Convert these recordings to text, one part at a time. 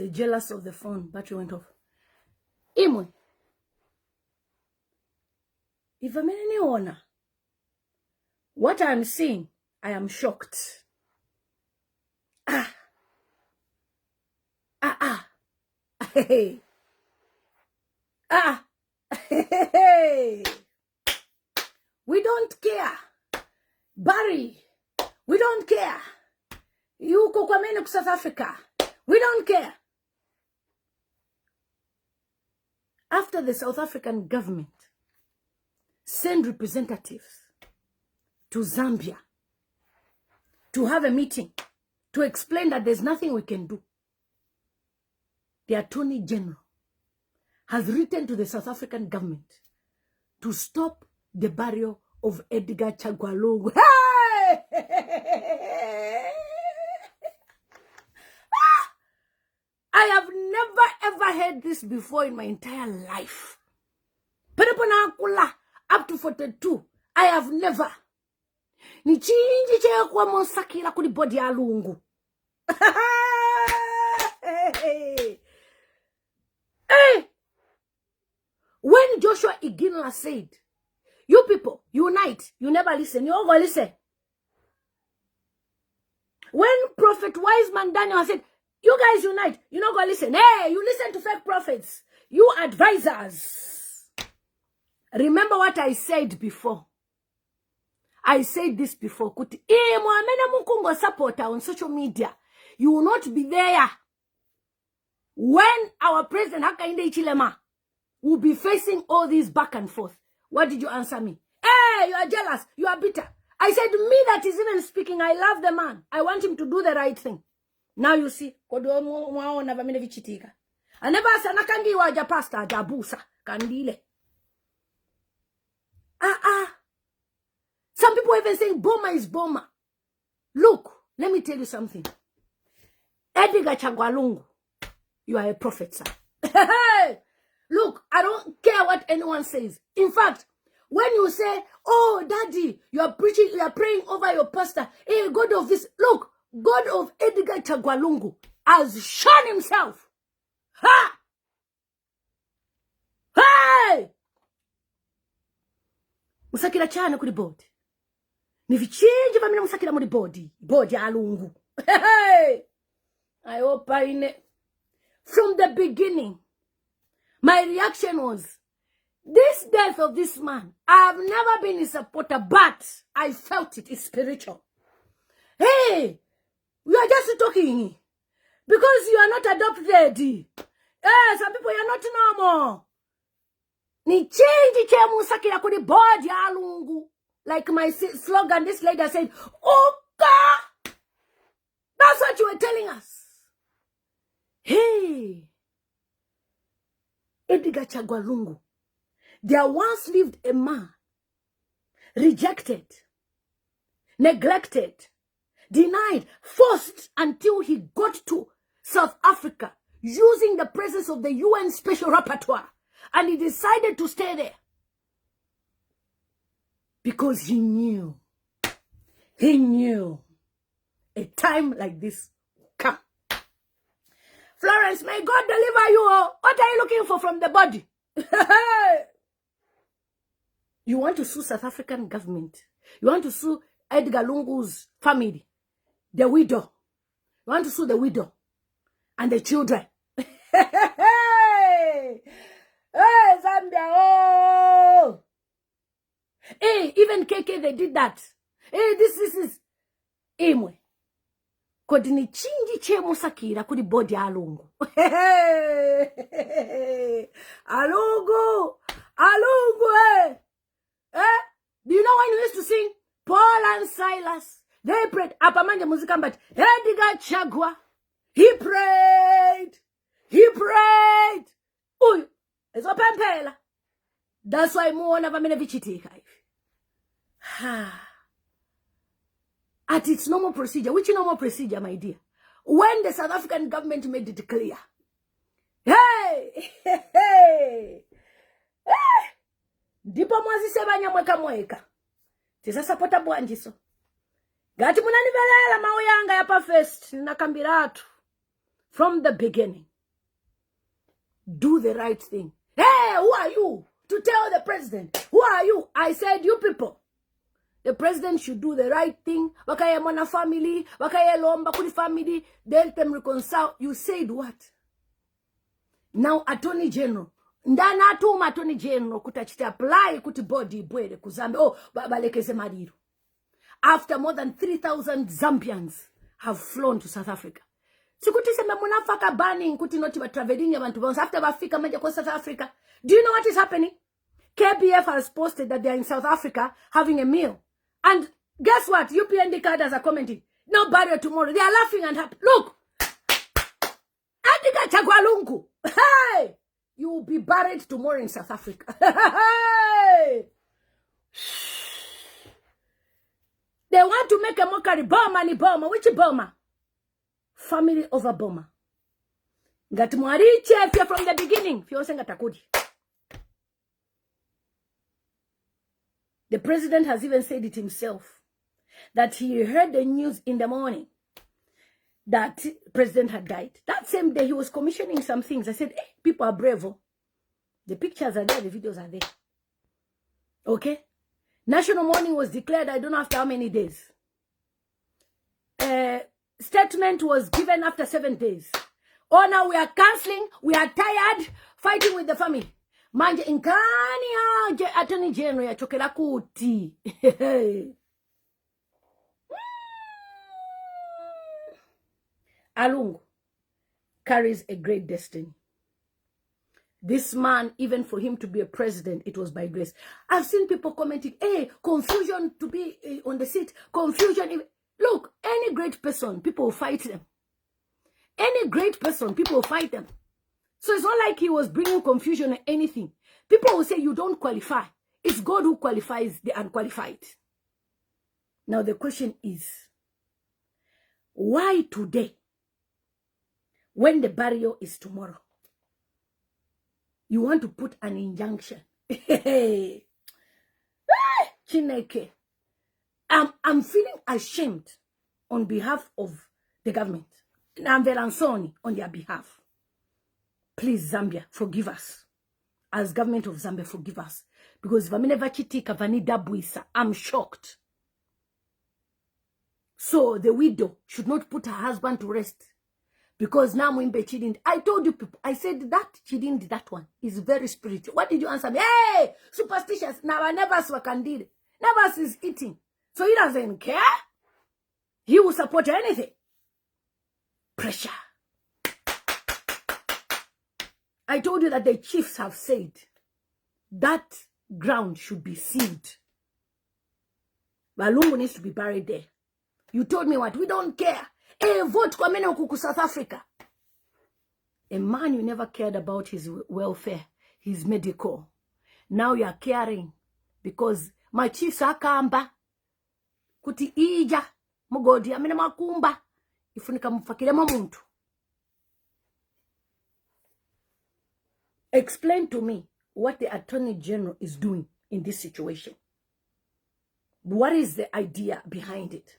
The jealous of the phone. Battery went off. Imwe. If I'm any honor, what I'm seeing, I am shocked. Hey. Hey. We don't care. Barry, we don't care. You Kokwamene South Africa, we don't care. After the South African government send representatives to Zambia to have a meeting to explain that there's nothing we can do, the Attorney General has written to the South African government to stop the burial of Edgar Chagwa Lungu. Hey! I have never ever heard this before in my entire life. Up to 42, I have never. Ni chinji che kwa monsakira kuli body ya Lungu. Hey! When Joshua Iginla said, you people, unite, you never listen, you all go listen. When Prophet Wiseman Daniel said, you guys unite, you not go listen. Hey, you listen to fake prophets, you advisors. Remember what I said before. I said this before. Supporter on social media. You will not be there when our president Hakainde Ichilema will be facing all this back and forth. What did you answer me? Hey, you are jealous. You are bitter. I said, me that is even speaking, I love the man. I want him to do the right thing. Now you see. I never said, nakangi waja pastor, jabusa, kandile. Some people even saying, Boma is Boma. Look, let me tell you something. Edgar Chagwa Lungu, you are a prophet, sir. Look, I don't care what anyone says. In fact, when you say, oh, daddy, you are preaching, you are praying over your pastor. Hey, God of this. Look, God of Edgar Chagwa Lungu has shown himself. Ha! Hey! Musakira chana kuri body. Ni vichinji vamina musakira muri body. Body ya Lungu. Hey! I hope I know. From the beginning, my reaction was, this death of this man, I have never been his supporter, but I felt it is spiritual. Hey, we are just talking because you are not adopted. Hey, some people, you are not normal. Ni change musakira kuri body ya Lungu. Like my slogan, this lady said, oh God, that's what you were telling us. Hey, Edgar Chagwa Lungu. There once lived a man, rejected, neglected, denied, forced until he got to South Africa using the presence of the UN Special Rapporteur. And he decided to stay there. Because he knew a time like this will come. Florence, may God deliver you. What are you looking for from the body? You want to sue South African government. You want to sue Edgar Lungu's family. The widow. You want to sue the widow. And the children. Hey, Zambia. Oh. Hey, even KK, they did that. Hey, this is. Imwe. Kodini chinji che musakira kuri body Alungu. Alungu. Alungu, eh. Do you know when you used to sing Paul and Silas? They prayed. Apamanje muzika but Edgar Chagwa. He prayed. He prayed. Uy. Ezo pempela. That's why muona vamene vichitika hivi. At its normal procedure. Which normal procedure, my dear? When the South African government made it clear. Hey! Hey! Ndipo mwazi sebanya mweka. Tisa sapota bwanjiso. Gati munanivelela mauyanga yapa first. Nakambiratu. From the beginning. do the right thing. Hey, who are you to tell the president? Who are you? I said, you people. The president should do the right thing. Wakaye mwana family, wakaye lomba kuli family, they help them reconcile. You said what? Now, Attorney General. Ndana atuma Attorney General kutachita apply kuti body bwere ku Zambia. Oh, balekeze mariru. After more than 3,000 Zambians have flown to South Africa. Sikuti sema munafaka banning kuti noti ba traveling abantu bonse after bafika maje ko South Africa. Do you know what is happening? KBF has posted that they are in South Africa having a meal. And guess what? UPND cadres are commenting. No barrier tomorrow. They are laughing and happy. Look. Edgar Chagwa Lungu. Hey! You will be buried tomorrow in South Africa. Hey! They want to make a mockery. Boma ni Boma. Which Boma? Family over Boma. Ngatumwariche if you're from the beginning. The president has even said it himself. That he heard the news in the morning. That president had died. That same day, he was commissioning some things. I said, hey, people are brave. The pictures are there, the videos are there. Okay? National mourning was declared, I don't know after how many days. Statement was given after 7 days. Oh, now we are cancelling. We are tired. Fighting with the family. Manje inkani ya Attorney General ya chokela kuti. Lungu carries a great destiny. This man, even for him to be a president, it was by grace. I've seen people commenting, hey, confusion to be on the seat, confusion. Look, any great person, people will fight them. Any great person, people will fight them. So it's not like he was bringing confusion or anything. People will say you don't qualify. It's God who qualifies the unqualified. Now the question is, why today? When the burial is tomorrow, you want to put an injunction. Chineke. I'm feeling ashamed on behalf of the government. I'm Velansoni on their behalf. Please, Zambia, forgive us. As government of Zambia, forgive us. Because I'm shocked. So the widow should not put her husband to rest. Because now she didn't. I told you people, I said that she didn't, that one is very spiritual. What did you answer me? Hey, superstitious. Now I never saw candid. Never is eating. So he doesn't care. He will support anything. Pressure. I told you that the chiefs have said that ground should be sealed. Lungu needs to be buried there. You told me what? We don't care. Hey, vote kwa mene huku South Africa. A man you never cared about his welfare, his medical. Now you are caring because my chiefs akamba kuti ija mugodi amene makumba ifunika mfakire muntu. Explain to me what the Attorney General is doing in this situation. What is the idea behind it?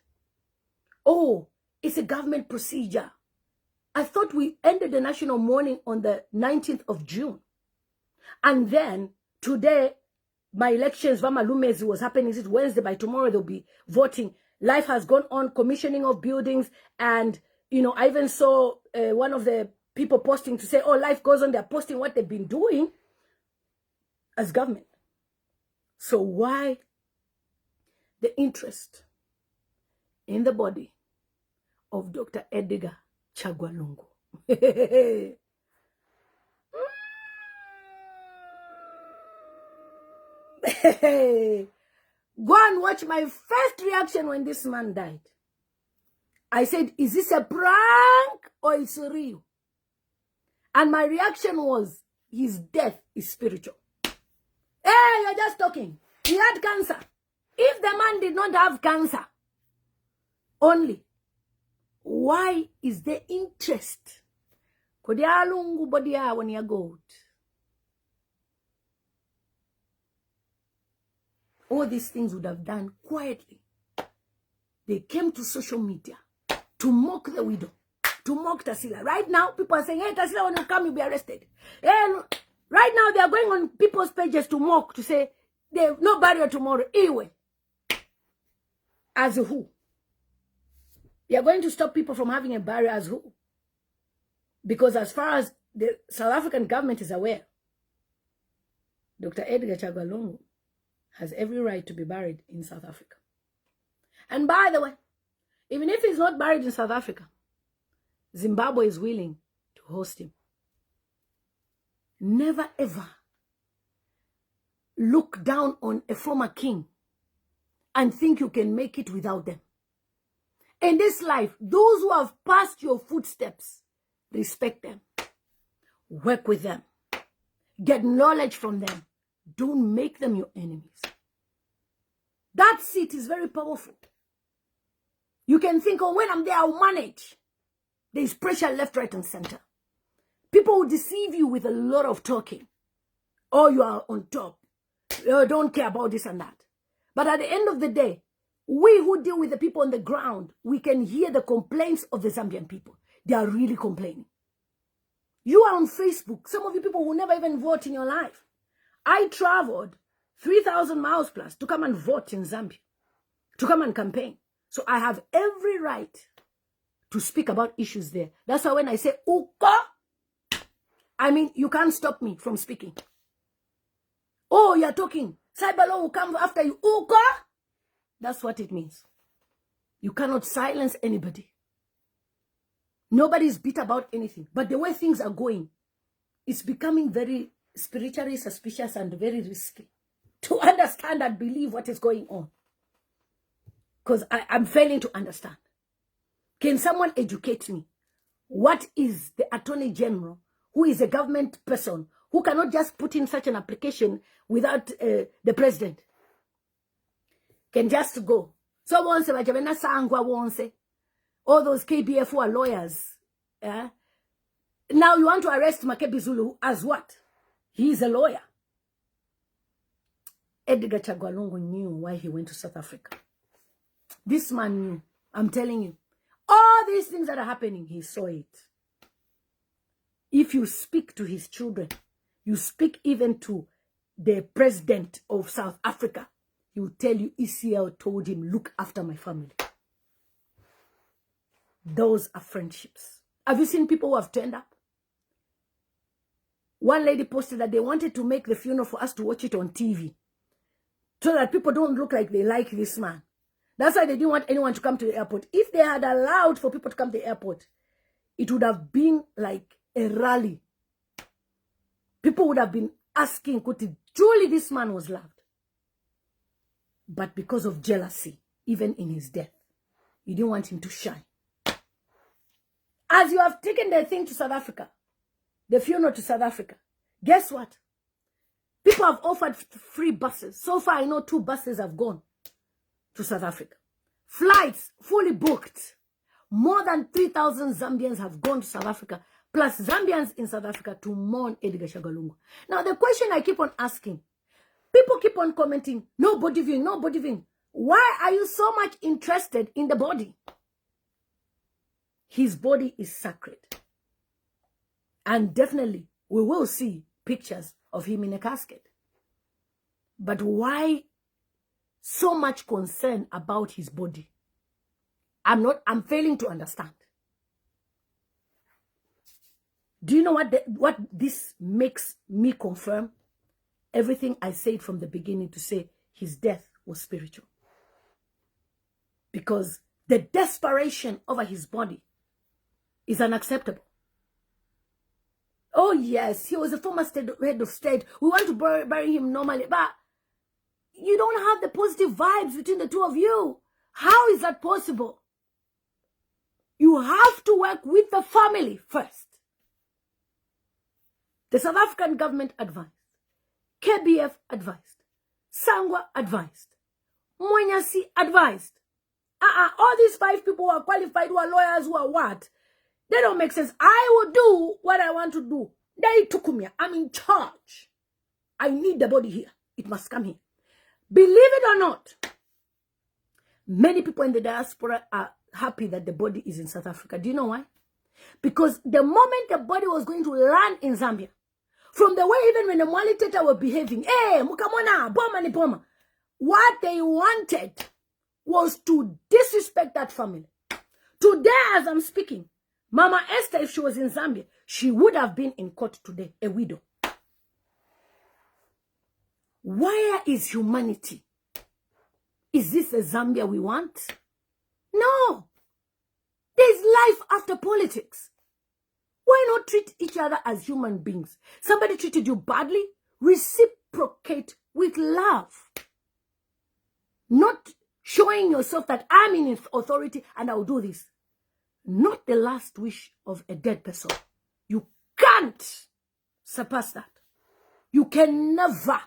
Oh, it's a government procedure. I thought we ended the national mourning on the 19th of June. And then today, my elections, Vamalumes was happening. Is it Wednesday? By tomorrow, they'll be voting. Life has gone on, commissioning of buildings. And, you know, I even saw one of the people posting to say, oh, life goes on. They're posting what they've been doing as government. So why the interest in the body of Dr. Edgar Chagwa Lungu? Go and watch my first reaction when this man died. I said, is this a prank or it's real? And my reaction was, his death is spiritual. Hey, you're just talking. He had cancer. If the man did not have cancer, only, why is there interest? Kodia Lungu bodia when you go. All these things would have done quietly. They came to social media to mock the widow. to mock Tarsila. Right now, people are saying, hey, Tarsila, when you come, you'll be arrested. And right now, they are going on people's pages to mock, to say, there's no barrier tomorrow. Anyway, as who? They are going to stop people from having a barrier as who? Because as far as the South African government is aware, Dr. Edgar Chagwa Lungu has every right to be buried in South Africa. And by the way, even if he's not buried in South Africa, Zimbabwe is willing to host him. Never ever look down on a former king and think you can make it without them. In this life, those who have passed your footsteps, respect them. Work with them. Get knowledge from them. Don't make them your enemies. That seat is very powerful. You can think, oh, when I'm there, I'll manage. There's pressure left, right, and center. People will deceive you with a lot of talking. Oh, you are on top. You don't care about this and that. But at the end of the day, we who deal with the people on the ground, we can hear the complaints of the Zambian people. They are really complaining. You are on Facebook. Some of you people will never even vote in your life. I traveled 3,000 miles plus to come and vote in Zambia, to come and campaign. So I have every right to speak about issues there. That's why when I say Uka, I mean you can't stop me from speaking. Oh, you're talking. Cyber law will come after you. Uka. That's what it means. You cannot silence anybody. Nobody's bitter about anything. But the way things are going, it's becoming very spiritually suspicious and very risky to understand and believe what is going on. Because I'm failing to understand. Can someone educate me? What is the Attorney General, who is a government person, who cannot just put in such an application without the president? Can just go. So once all those KBF who are lawyers. Now you want to arrest Makebi Zulu as what? He is a lawyer. Edgar Chagwa Lungu knew why he went to South Africa. This man knew. I'm telling you. All these things that are happening, he saw it. If you speak to his children, you speak even to the president of South Africa, he will tell you ECL told him, look after my family. Those are friendships. Have you seen people who have turned up? One lady posted that they wanted to make the funeral for us to watch it on TV, so that people don't look like they like this man. That's why they didn't want anyone to come to the airport. If they had allowed for people to come to the airport, it would have been like a rally. People would have been asking, truly this man was loved. But because of jealousy, even in his death, you didn't want him to shine. As you have taken the thing to South Africa, the funeral to South Africa, guess what? People have offered free buses. So far, I know 2 buses have gone to South Africa. Flights fully booked. More than 3,000 Zambians have gone to South Africa, plus Zambians in South Africa to mourn Edgar Chagwa Lungu. Now, the question I keep on asking, people keep on commenting, no body viewing, no body viewing. Why are you so much interested in the body? His body is sacred. And definitely, we will see pictures of him in a casket. But why so much concern about his body? I'm failing to understand. Do you know what this makes me confirm? Everything I said from the beginning, to say his death was spiritual. Because the desperation over his body is unacceptable. Oh yes, he was a former head of state. We want to bury him normally, but you don't have the positive vibes between the two of you. How is that possible? You have to work with the family first. The South African government advised. KBF advised. Sangwa advised. Mwanyasi advised. All these 5 people who are qualified, who are lawyers, who are what? They don't make sense. I will do what I want to do. They took me. I'm in charge. I need the body here. It must come here. Believe it or not, many people in the diaspora are happy that the body is in South Africa. Do you know why? Because the moment the body was going to land in Zambia, from the way even when the Mwali Teta were behaving, mukamona, boma ni boma, what they wanted was to disrespect that family. Today, as I'm speaking, Mama Esther, if she was in Zambia, she would have been in court today, a widow. Where is humanity? Is this the Zambia we want? No. There's life after politics. Why not treat each other as human beings? Somebody treated you badly, reciprocate with love. Not showing yourself that I'm in authority and I'll do this. Not the last wish of a dead person. You can't surpass that. You can never,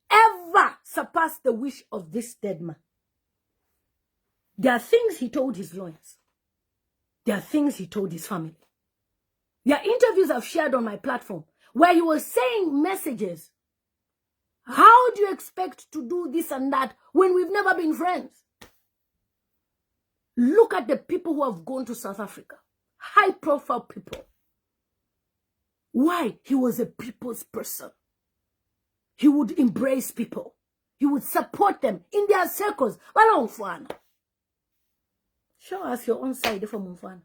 ever surpass the wish of this dead man. There are things he told his lawyers. There are things he told his family. There are interviews I've shared on my platform where he was saying messages. How do you expect to do this and that when we've never been friends? Look at the people who have gone to South Africa. High-profile people. Why? He was a people's person. He would embrace people. He would support them in their circles. Show us your own side from Mufana.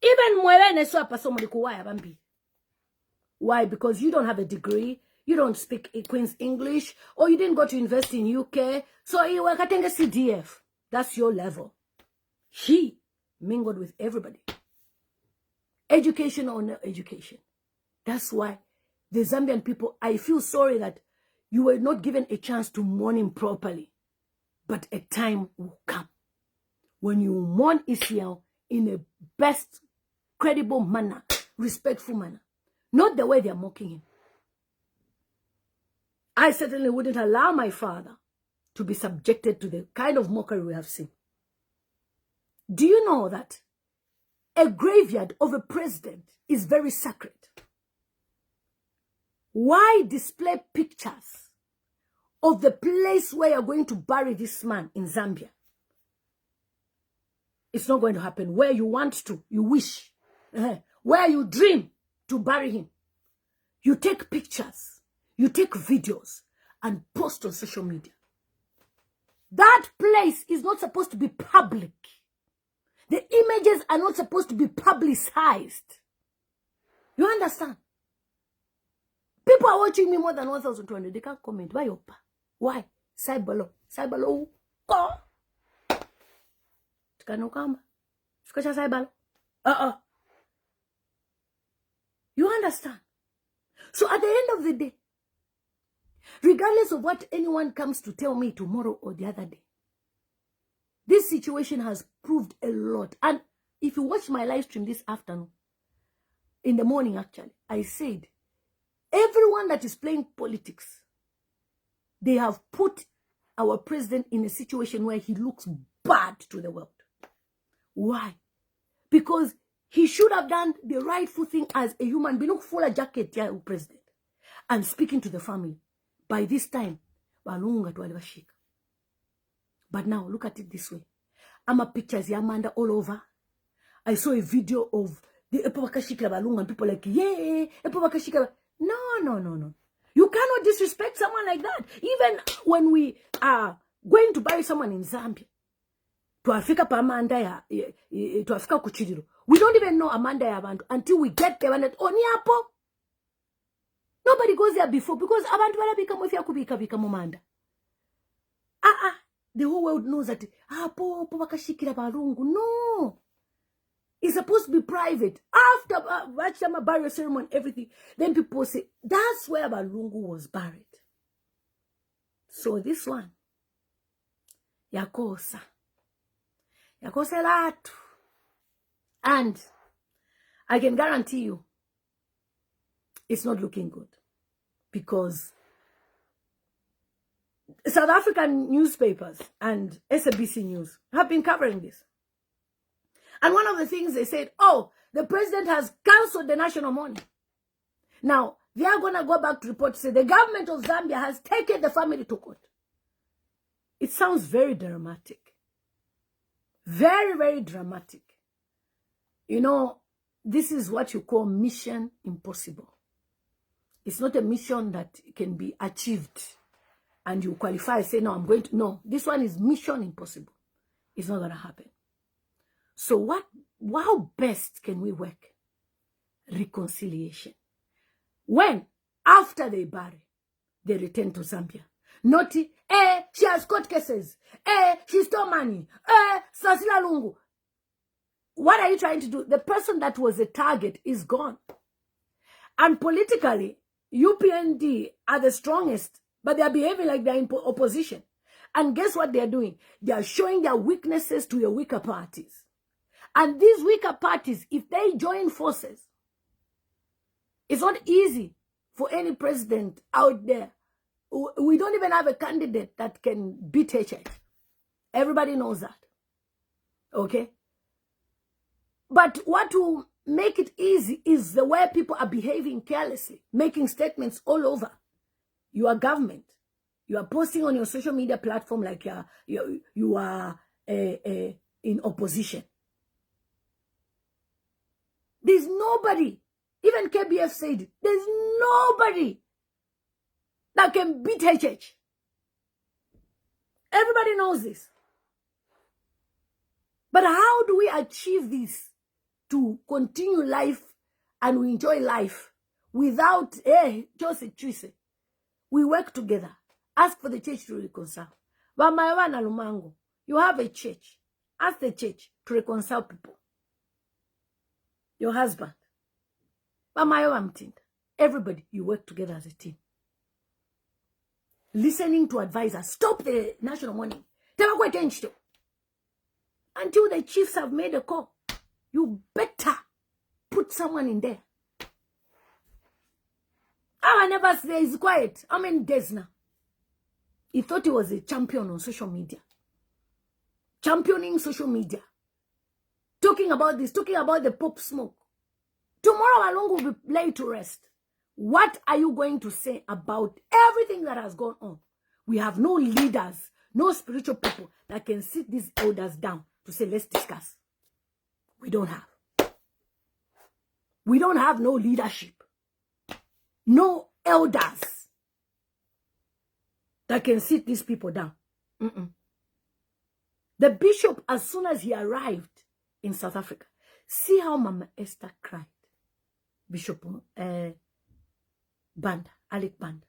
Even Mwelene swapa somebody kuwaya bambi. Why? Because you don't have a degree, you don't speak Queen's English, or you didn't go to university in UK, so you were getting a CDF. That's your level. He mingled with everybody. Education or no education. That's why the Zambian people, I feel sorry that you were not given a chance to mourn him properly. But a time will come when you mourn Israel in a best, credible manner, respectful manner. Not the way they're mocking him. I certainly wouldn't allow my father to be subjected to the kind of mockery we have seen. Do you know that a graveyard of a president is very sacred? Why display pictures of the place where you're going to bury this man in Zambia? It's not going to happen. Where you want to, you wish, where you dream to bury him. You take pictures, you take videos, and post on social media. That place is not supposed to be public. The images are not supposed to be publicized. You understand? People are watching me more than 1,200. They can't comment. Why, Opa? Why? Cyberlo. Cyberlo. Oh. Tukanokamba. Tukacha cyberlo. You understand? So at the end of the day, regardless of what anyone comes to tell me tomorrow or the other day, this situation has proved a lot. And if you watch my live stream this afternoon, in the morning actually, I said, everyone that is playing politics, they have put our president in a situation where he looks bad to the world. Why? Because he should have done the rightful thing as a human being, full of jacket, yeah, president, and speaking to the family. By this time, but now look at it this way. I'm a pictures Yamanda all over. I saw a video of the Epokashika Balung and people like, yeah, Epokashika. No. You cannot disrespect someone like that. Even when we are going to bury someone in Zambia, to Africa Amanda to Africa Kuchidiro. We don't even know Amanda Yabantu until we get there and Oniapo. Nobody goes there before because Abantu wala become with Yakubika become Amanda. The whole world knows that po wakashikira balungu. No. It's supposed to be private. After Vachama burial ceremony, everything, then people say, that's where Balungu was buried. So this one, Yakosa latu. And I can guarantee you, it's not looking good. Because South African newspapers and SABC News have been covering this. And one of the things they said, oh, the president has cancelled the national mourning. Now, they are going to go back to report to say the government of Zambia has taken the family to court. It sounds very dramatic. Very, very dramatic. You know, this is what you call mission impossible. It's not a mission that can be achieved and you qualify, say, no, I'm going to, no. This one is mission impossible. It's not going to happen. So how best can we work? Reconciliation. When, after they bury, they return to Zambia. Not, she has court cases. She stole money. Sasila Lungu. What are you trying to do? The person that was a target is gone. And politically, UPND are the strongest, but they are behaving like they're in opposition. And guess what they're doing? They are showing their weaknesses to your weaker parties. And these weaker parties, if they join forces, it's not easy for any president out there. We don't even have a candidate that can beat HH. Everybody knows that. Okay? But what will make it easy is the way people are behaving carelessly, making statements all over. You are government. You are posting on your social media platform like you are in opposition. There's nobody, even KBF said it, there's nobody that can beat HH. Everybody knows this. But how do we achieve this to continue life and we enjoy life without, we work together. Ask for the church to reconcile. You have a church. Ask the church to reconcile people. Your husband. Everybody, you work together as a team. Listening to advisors. Stop the national mourning. Until the chiefs have made a call. You better put someone in there. I never say he's quiet. How many days now? He thought he was a champion on social media. Championing social media. Talking about this, talking about the pop smoke. Tomorrow Lungu will be laid to rest. What are you going to say about everything that has gone on? We have no leaders, no spiritual people that can sit these elders down to say, let's discuss. We don't have. We don't have no leadership. No elders that can sit these people down. The bishop, as soon as he arrived in South Africa, see how Mama Esther cried. Bishop Banda, Alec Banda.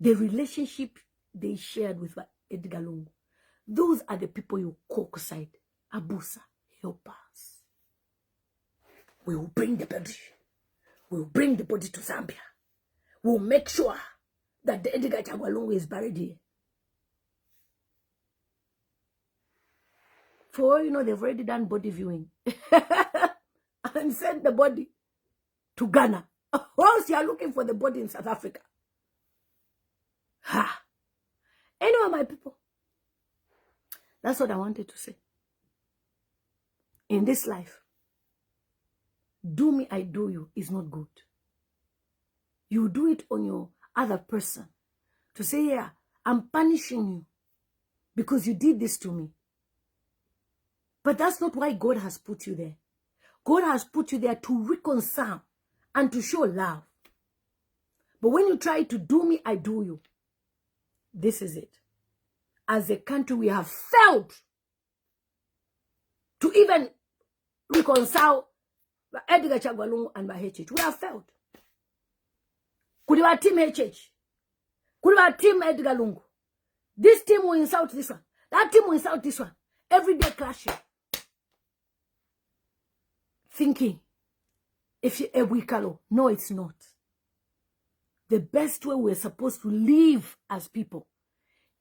The relationship they shared with Edgar Lungu. Those are the people you co-side. Abusa, help us. We will bring the body. We will bring the body to Zambia. We will make sure that the Edgar Chagwa Lungu is buried here. For all you know, they've already done body viewing. And sent the body to Ghana. Whilst you are looking for the body in South Africa. Ha! Anyway, my people. That's what I wanted to say. In this life, do me, I do you is not good. You do it on your other person. To say, yeah, I'm punishing you because you did this to me. But that's not why God has put you there. God has put you there to reconcile and to show love. But when you try to do me, I do you. This is it. As a country, we have failed to even reconcile Edgar Chagwa Lungu and HH. We have failed. Could have team HH. Could have team Edgar Lungu. This team will insult this one. That team will insult this one. Every day clashing. Thinking, if you're a weakalo, no, it's not. The best way we're supposed to live as people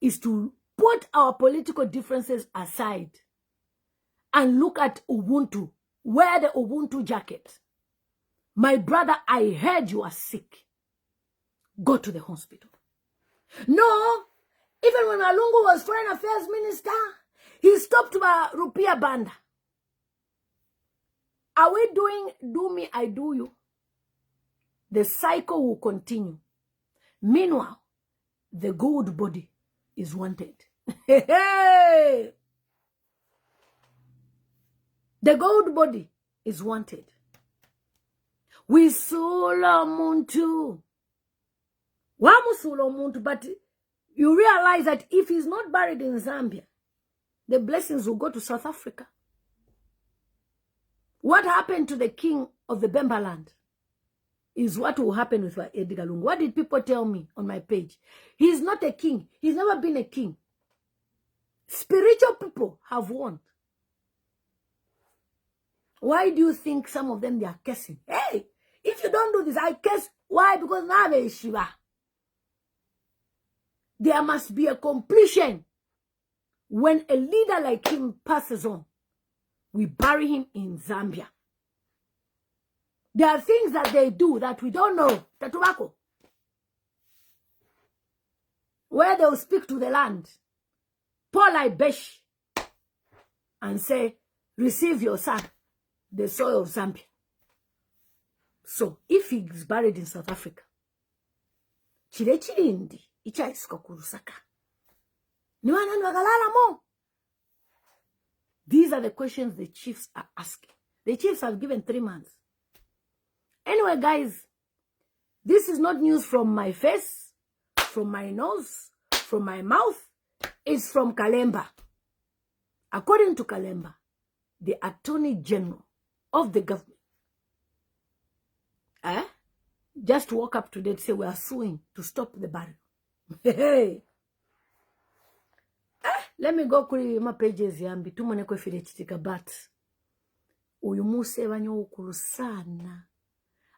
is to put our political differences aside and look at Ubuntu. Wear the Ubuntu jacket. My brother, I heard you are sick. Go to the hospital. No, even when Lungu was Foreign Affairs Minister, he stopped Rupiah Banda. Are we doing do me, I do you? The cycle will continue. Meanwhile, the gold body is wanted. The gold body is wanted. Wisula muntu. Wamusula muntu, but you realize that if he's not buried in Zambia, the blessings will go to South Africa. What happened to the king of the Bemba land is what will happen with Edgar Lungu. What did people tell me on my page? He's not a king. He's never been a king. Spiritual people have won. Why do you think some of them, they are cursing? Hey, if you don't do this, I curse. Why? Because now I'm a Shiva. There must be a completion. When a leader like him passes on, we bury him in Zambia. There are things that they do that we don't know. The tobacco. Where they will speak to the land. Pour like Besh. And say, receive your son, the soil of Zambia. So, if he is buried in South Africa, chile chilindi, icha isko kurusaka. Niwana nwagalala mo. These are the questions the chiefs are asking. The chiefs have given 3 months. Anyway, guys, this is not news from my face, from my nose, from my mouth. It's from Kalemba. According to Kalemba, the Attorney General of the government, just woke up today to say we are suing to stop the burial. Hey. Let me go kuri my pages yambi tumone ko file chitika, but uyu muse banyo ukuru sana.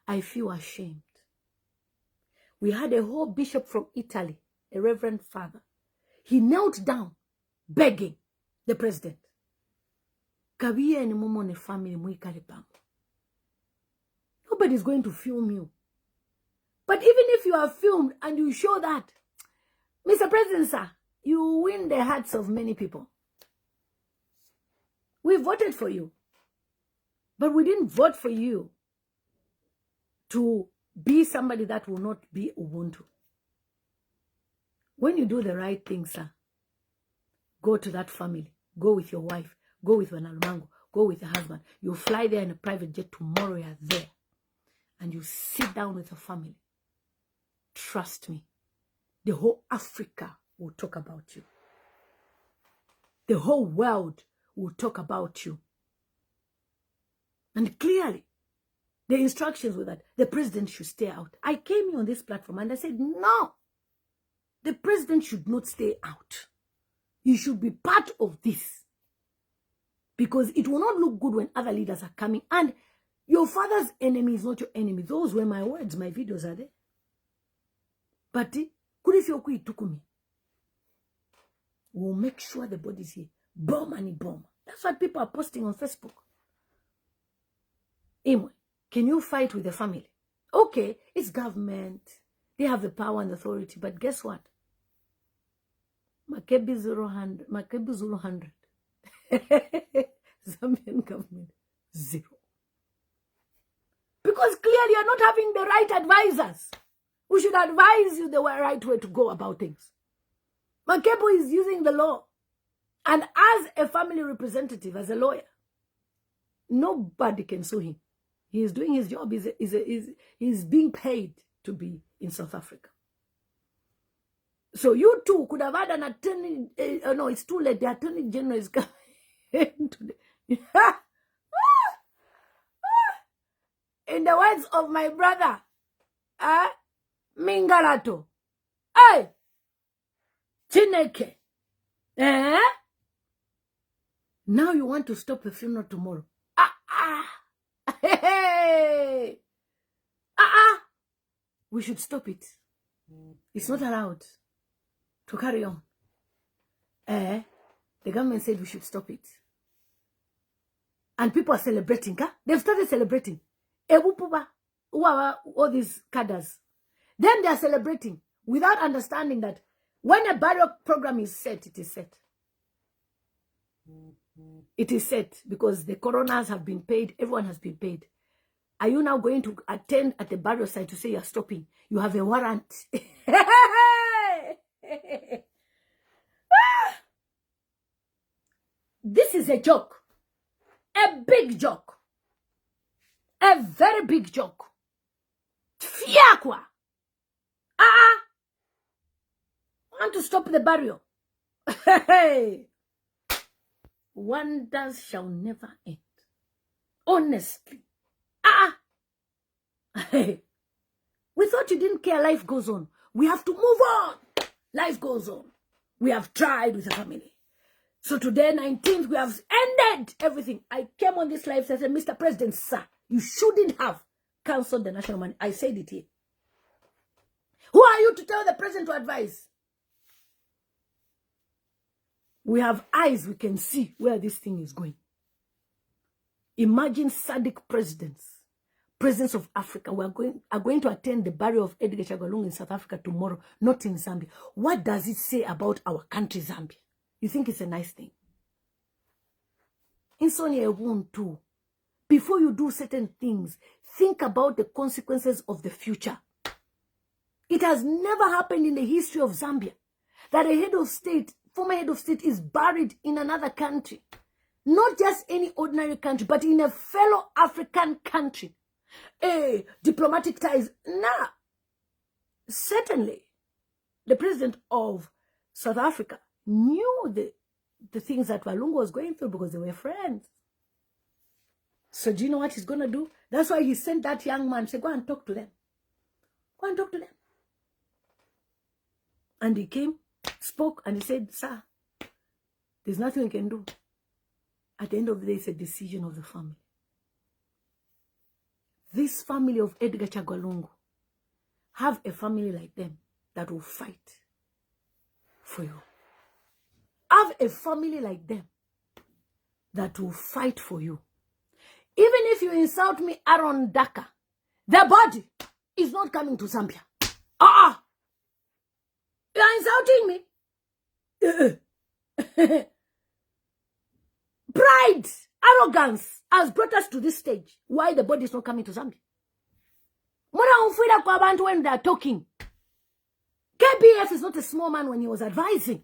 I feel ashamed. We had a whole bishop from Italy, a reverend father. He knelt down begging the president. Kabiye ni mumo ne family muikale pamo. Nobody's going to film you. But even if you are filmed and you show that, Mr. President, sir, you win the hearts of many people. We voted for you. But we didn't vote for you to be somebody that will not be Ubuntu. When you do the right thing, sir, go to that family. Go with your wife. Go with Wanalumango. Go with your husband. You fly there in a private jet tomorrow. You're there. And you sit down with your family. Trust me. The whole Africa will talk about you. The whole world will talk about you. And clearly, the instructions were that the president should stay out. I came here on this platform and I said, no, the president should not stay out. He should be part of this. Because it will not look good when other leaders are coming. And your father's enemy is not your enemy. Those were my words. My videos are there. But we'll make sure the body's here. Bomb and bomb. That's what people are posting on Facebook. Anyway, can you fight with the family? Okay, it's government. They have the power and authority. But guess what? Makebi 100. Zambian government, 0. Because clearly you're not having the right advisors who should advise you the right way to go about things. Makebo is using the law. And as a family representative, as a lawyer, nobody can sue him. He is doing his job. He's being paid to be in South Africa. So you too could have had an attorney. No, it's too late. The Attorney General is coming today. In the words of my brother, Mingalato, hey, Chineke, now you want to stop the funeral tomorrow. Hey, we should stop it. It's not allowed to carry on. The government said we should stop it. And people are celebrating. Huh? They've started celebrating. All these cadres. Then they are celebrating without understanding that when a burial program is set, it is set. It is set because the coroners have been paid. Everyone has been paid. Are you now going to attend at the burial site to say you're stopping? You have a warrant. This is a joke. A big joke. A very big joke. Fiakwa. I want to stop the burial. Hey. Wonders shall never end. Honestly. Hey. We thought you didn't care. Life goes on. We have to move on. Life goes on. We have tried with the family. So today, 19th, we have ended everything. I came on this live and said, Mr. President, sir, you shouldn't have cancelled the national money. I said it here. Who are you to tell the president to advise? We have eyes, we can see where this thing is going. Imagine SADC presidents of Africa are going to attend the burial of Edgar Chagwa in South Africa tomorrow, not in Zambia. What does it say about our country, Zambia? You think it's a nice thing? In Sonia won't too. Before you do certain things, think about the consequences of the future. It has never happened in the history of Zambia that a head of state, former head of state, is buried in another country. Not just any ordinary country, but in a fellow African country. Diplomatic ties. Nah. Certainly, the president of South Africa knew the things that Lungu was going through because they were friends. So do you know what he's going to do? That's why he sent that young man, say, go and talk to them. Go and talk to them. And he came, spoke, and he said, sir, there's nothing we can do. At the end of the day, it's a decision of the family. This family of Edgar Chagwa Lungu have a family like them that will fight for you. Have a family like them that will fight for you. Even if you insult me, Aaron Daka, the body is not coming to Zambia. You are insulting me. Pride, arrogance has brought us to this stage. Why the body is not coming to Zambia? When they are talking, KBF is not a small man when he was advising.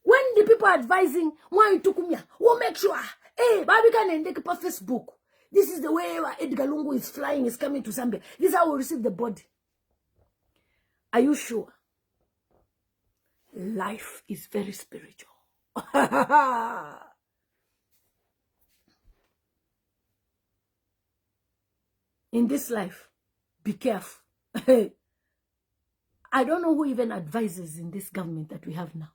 When the people are advising, we'll make sure, hey, Babi can end Facebook. This is the way Edgar Lungu is flying, is coming to Zambia. This is how we'll receive the body. Are you sure? Life is very spiritual. In this life, be careful. I don't know who even advises in this government that we have now.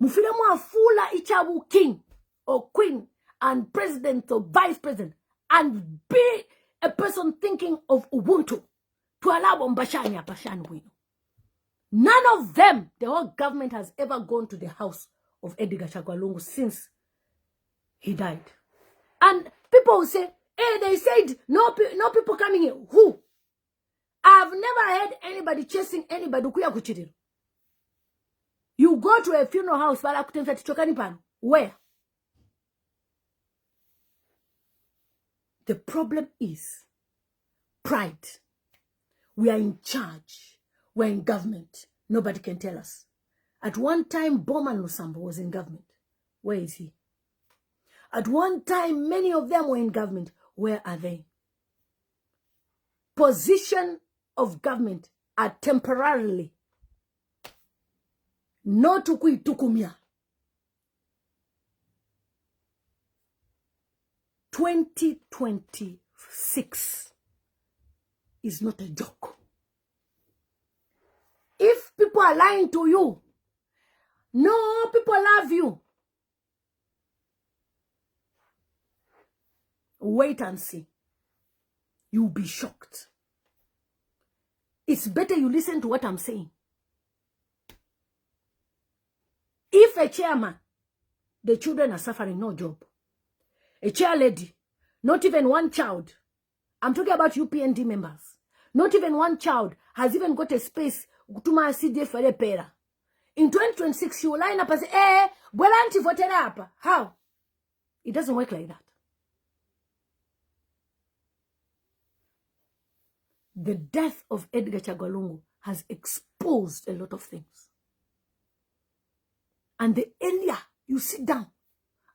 Mufilemu afula ichabu king or queen and president or vice president and be a person thinking of Ubuntu to allow Mbashani Apashani wino. None of them, the whole government, has ever gone to the house of Edgar Chagwa Lungu since he died. And people will say, hey, they said no people coming here. Who? I've never heard anybody chasing anybody. You go to a funeral house, where? The problem is pride. We are in charge. We're in government. Nobody can tell us. At one time, Bowman Lusamba was in government. Where is he? At one time, many of them were in government. Where are they? Position of government are temporarily. No tukui tukumia. 2026 is not a joke. If people are lying to you, no, people love you. Wait and see. You'll be shocked. It's better you listen to what I'm saying. If a chairman, the children are suffering, no job. A chair lady, not even one child. I'm talking about UPND members. Not even one child has even got a space to my CDF for the pera. In 2026, she will line up and say, Aunty voted up. How? It doesn't work like that. The death of Edgar Chagwa Lungu has exposed a lot of things. And the earlier you sit down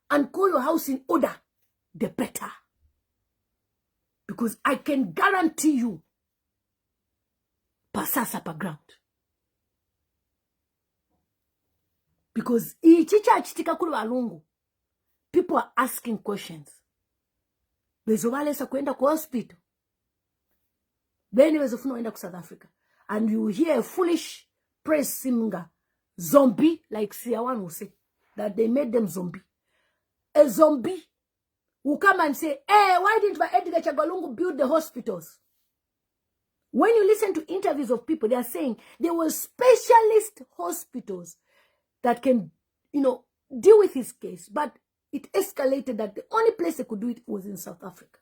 and call your house in order, the better. Because I can guarantee you, pasasa pa ground. Because Lungu, people are asking questions. Bezovalesa kwenda ku hospital. Then bezofuna enda ku South Africa. And you hear a foolish press singer, zombie, like Siawan will say, that they made them zombie. A zombie will come and say, hey, why didn't Edgar Chagwa build the hospitals? When you listen to interviews of people, they are saying there were specialist hospitals that can, deal with his case. But it escalated that the only place they could do it was in South Africa.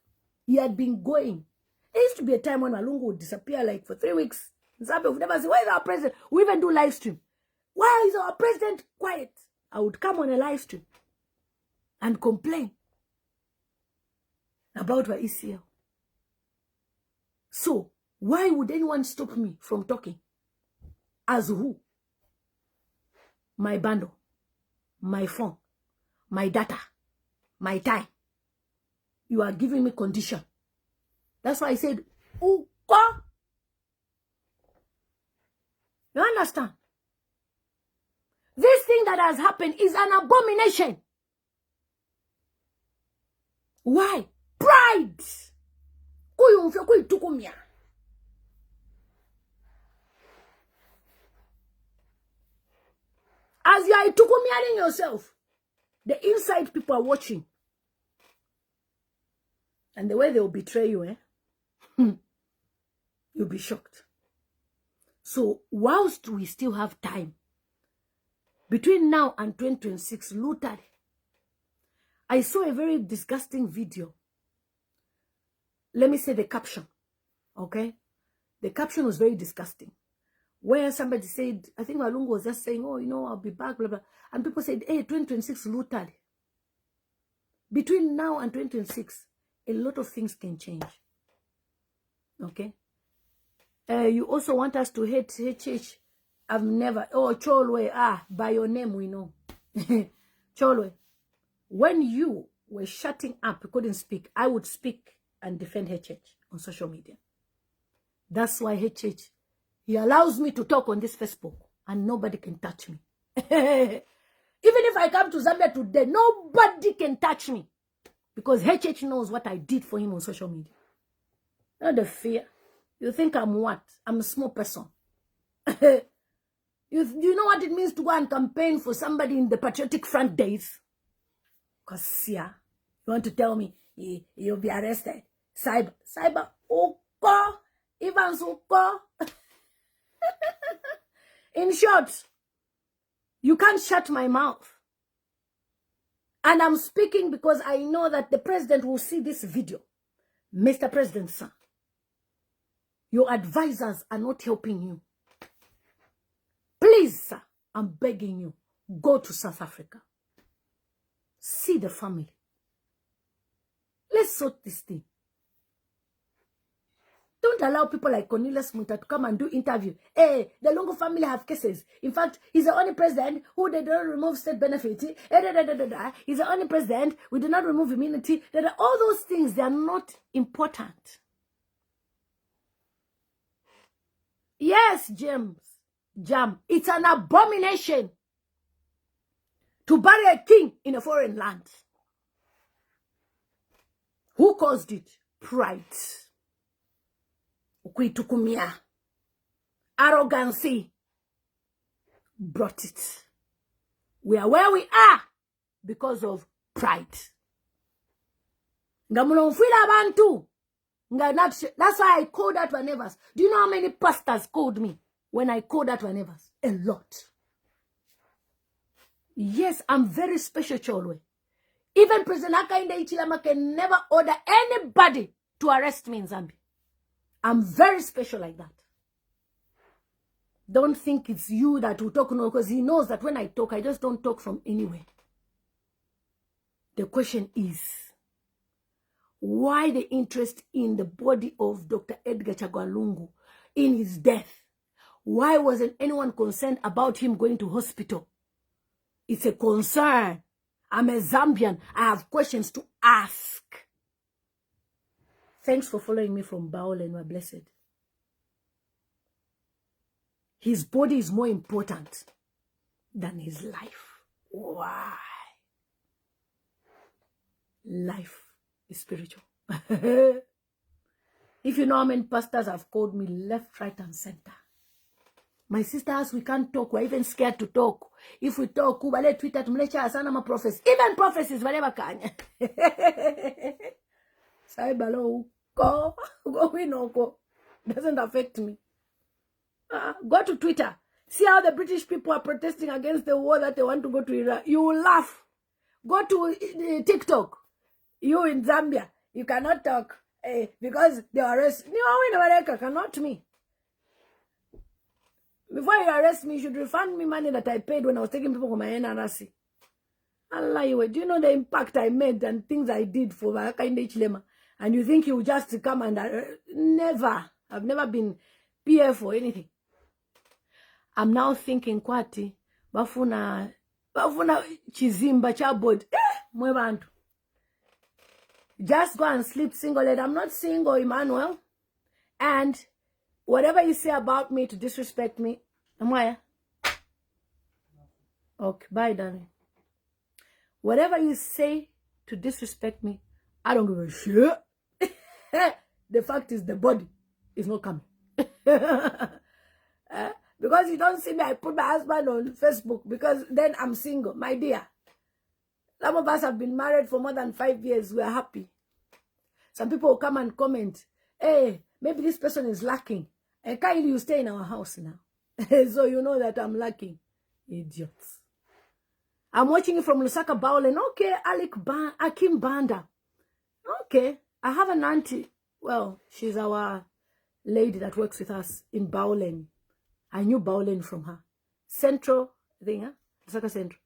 He had been going. There used to be a time when Lungu would disappear like for 3 weeks. Zambia would never say, where is our president? We even do live stream. Why is our president quiet? I would come on a live stream and complain about my ECL. So, why would anyone stop me from talking? As who? My bundle, my phone, my data, my time. You are giving me condition. That's why I said, oh, God. You understand? This thing that has happened is an abomination. Why? Pride. As you are tukumianing yourself, the inside people are watching. And the way they will betray you, you'll be shocked. So, whilst we still have time, between now and 2026, Luther, I saw a very disgusting video. Let me say the caption, okay? The caption was very disgusting. Where somebody said, I think Lungu was just saying, oh, I'll be back, blah, blah. And people said, hey, 2026, Luther. Between now and 2026, a lot of things can change. Okay? You also want us to hate HH. I've never, Cholwe, by your name we know. Cholwe, when you were shutting up, you couldn't speak, I would speak and defend HH on social media. That's why HH, he allows me to talk on this Facebook and nobody can touch me. Even if I come to Zambia today, nobody can touch me. Because HH knows what I did for him on social media. Not the fear. You think I'm what? I'm a small person. You know what it means to go and campaign for somebody in the Patriotic Front days? Because, yeah, you want to tell me you'll be arrested. Cyber, Oko, Evans Oko. In short, you can't shut my mouth. And I'm speaking because I know that the president will see this video. Mr. President, sir, your advisors are not helping you. Please, sir, I'm begging you, go to South Africa. See the family. Let's sort this thing. Don't allow people like Cornelius Muta to come and do interview. Hey, the Lungu family have cases. In fact, he's the only president who did not remove state benefit. He's the only president who did not remove immunity. All those things, they are not important. Yes, Jam, it's an abomination to bury a king in a foreign land. Who caused it? Pride. Ukuitukumia. Arrogancy brought it. We are where we are because of pride. Ngamunonfila abantu. That's why I called out Vanevas. Do you know how many pastors called me when I called out Vanevas? A lot. Yes, I'm very special, Cholwe. Even President Hakainde Hichilema can never order anybody to arrest me in Zambia. I'm very special like that. Don't think it's you that will talk, no, because he knows that when I talk, I just don't talk from anywhere. The question is, why the interest in the body of Dr. Edgar Chagwa Lungu in his death? Why wasn't anyone concerned about him going to hospital? It's a concern. I'm a Zambian. I have questions to Ask. Thanks for following me from Baol and we're blessed. His body is more important than his life. Why? Life is spiritual. If you know how many pastors have called me left, right, and center. My sisters, we can't talk. We're even scared to talk. If we talk, we will Twitter to my prophecies. Even prophecies, whatever can. Go. Doesn't affect me. Go to Twitter. See how the British people are protesting against the war that they want to go to Iraq. You will laugh. Go to TikTok. You in Zambia, you cannot talk because they arrest. No, in America, cannot me. Before you arrest me, you should refund me money that I paid when I was taking people from my NRC. Allah, do you know the impact I made and things I did for Kainde Chilema? And you think you just come and never. I've never been PF or anything. I'm now thinking, Kwati, bafuna chizimba chabod. Mwebantu. Just go and sleep single. I'm not single, Emmanuel. And whatever you say about me to disrespect me, Amaya. Okay, bye, darling. Whatever you say to disrespect me, I don't give a shit. The fact is the body is not coming. Because you don't see me, I put my husband on Facebook because then I'm single. My dear, some of us have been married for more than 5 years. We are happy. Some people will come and comment, hey, maybe this person is lacking. And Kylie, you stay in our house now. So you know that I'm lacking. Idiots. I'm watching you from Lusaka Bowlen. Okay, Akim Banda. Okay, I have an auntie. Well, she's our lady that works with us in Bowlen. I knew Bowlen from her. Central thing, huh? Lusaka Central.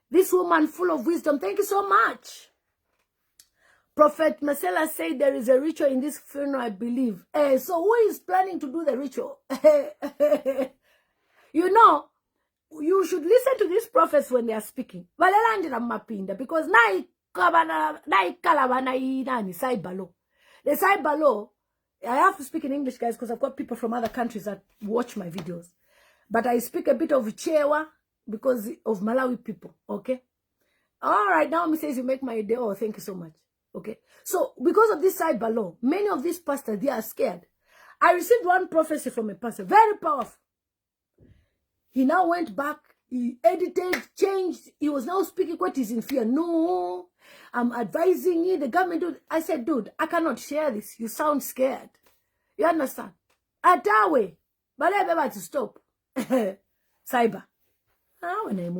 This woman full of wisdom. Thank you so much. Prophet Marcella said there is a ritual in this funeral, I believe. So who is planning to do the ritual? You know, you should listen to these prophets when they are speaking. Because the cyber law, I have to speak in English, guys, because I've got people from other countries that watch my videos. But I speak a bit of Chewa because of Malawi people, okay? All right, now me says you make my day. Oh, thank you so much. Okay, so because of this cyber law, many of these pastors, they are scared. I received one prophecy from a pastor, very powerful. He now went back, he edited, changed. He was now speaking what is in fear. No, I'm advising you, the government. Dude. I said, dude, I cannot share this. You sound scared. You understand? At that way, but I'm about to stop. Cyber. Cyber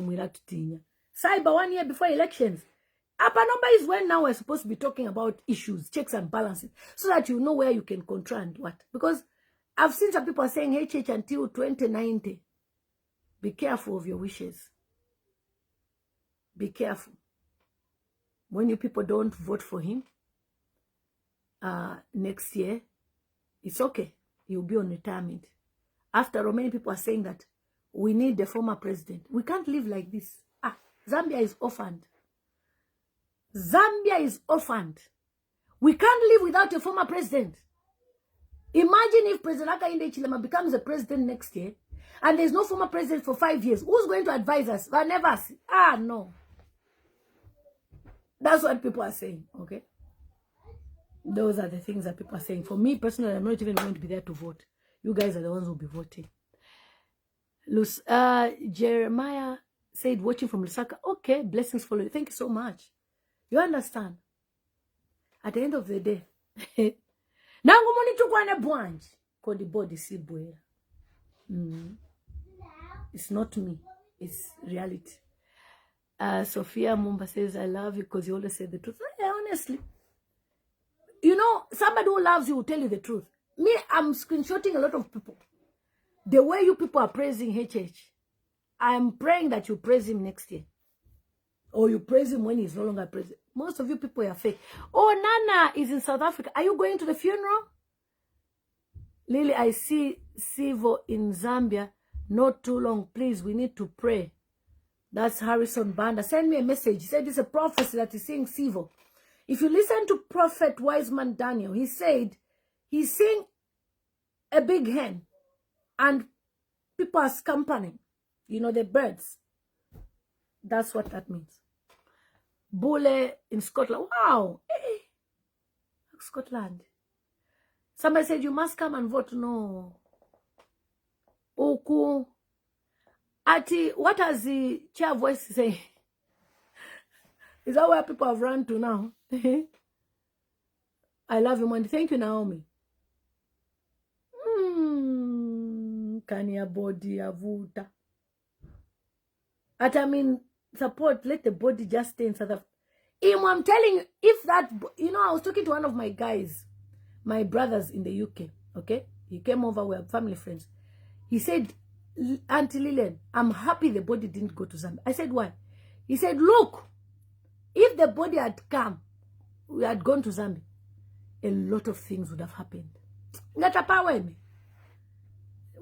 1 year before elections. Upper number is when now we're supposed to be talking about issues, checks and balances, so that you know where you can control and what. Because I've seen some people saying HH until 2090. Be careful of your wishes. Be careful. When you people don't vote for him next year, it's okay. He'll be on retirement. After all, many people are saying that we need the former president. We can't live like this. Zambia is orphaned. Zambia is orphaned. We can't live without a former president. Imagine if President Hakainde Hichilema becomes a president next year and there's no former president for 5 years. Who's going to advise us? Never. No. That's what people are saying, okay? Those are the things that people are saying. For me personally, I'm not even going to be there to vote. You guys are the ones who will be voting. Jeremiah said, watching from Lusaka. Okay, blessings follow you. Thank you so much. You understand? At the end of the day, nangu muni tukwane bwanji called the body si bwera. It's not me. It's reality. Sophia Mumba says, I love you because you always say the truth. Yeah, honestly. You know, somebody who loves you will tell you the truth. Me, I'm screenshotting a lot of people. The way you people are praising HH, I'm praying that you praise him next year. Or you praise him when he's no longer president. Most of you people are fake. Oh, Nana is in South Africa. Are you going to the funeral? Lily, I see Sivo in Zambia. Not too long. Please, we need to pray. That's Harrison Banda. Send me a message. He said it's a prophecy that he's seeing Sivo If you listen to Prophet Wiseman Daniel, he said he's seeing a big hen and people are scampering. You know, the birds. That's what that means. Bulle in Scotland. Wow. Hey. Scotland. Somebody said you must come and vote. No. Oku. Ati, what has the chair voice say? Is that where people have run to now? I love you, man. Thank you, Naomi. Can your body avuta? At I mean, support, let the body just stay in South Africa. I'm telling you, if that, you know, I was talking to one of my guys, my brothers in the UK, okay? He came over, we are family friends. He said, Auntie Lillian, I'm happy the body didn't go to Zambia. I said, why? He said, look, if the body had come, we had gone to Zambia, a lot of things would have happened.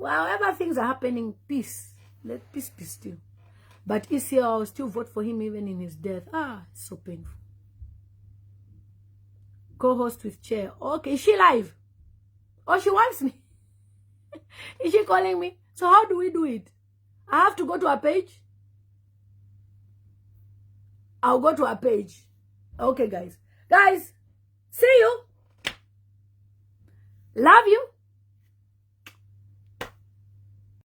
However things are happening, peace. Let peace be still. But Isia, I will still vote for him even in his death. It's so painful. Co-host with Chair. Okay, is she live? Oh, she wants me. Is she calling me? So how do we do it? I have to go to her page? I'll go to her page. Okay, guys. Guys, see you. Love you.